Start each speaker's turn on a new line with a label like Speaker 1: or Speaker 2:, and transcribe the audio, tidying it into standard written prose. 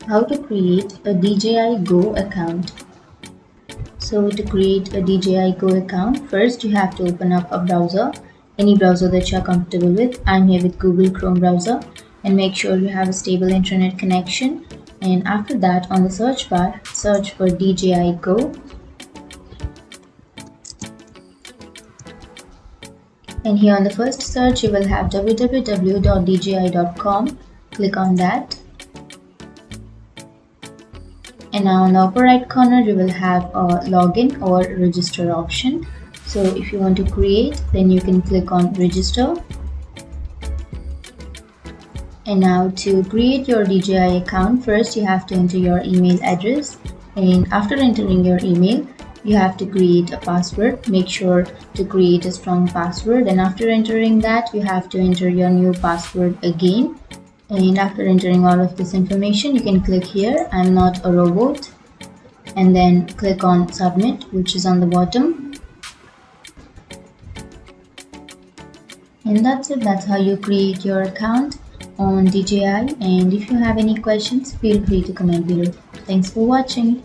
Speaker 1: How to create a DJI GO account. So to create a DJI GO account, first you have to open up a browser, any browser that you're comfortable with. I'm here with Google Chrome browser, and make sure you have a stable internet connection. And after that, on the search bar, search for DJI GO. And here on the first search, you will have www.dji.com. Click on that. And now on the upper right corner, you will have a login or register option. So if you want to create, then you can click on register. And now to create your DJI account, first you have to enter your email address. And after entering your email, you have to create a password. Make sure to create a strong password. And after entering that, you have to enter your new password again. And after entering all of this information, you can click here, I'm not a robot, and then click on submit, which is on the bottom. And that's it. That's how you create your account on DJI. And if you have any questions, feel free to comment below. Thanks for watching.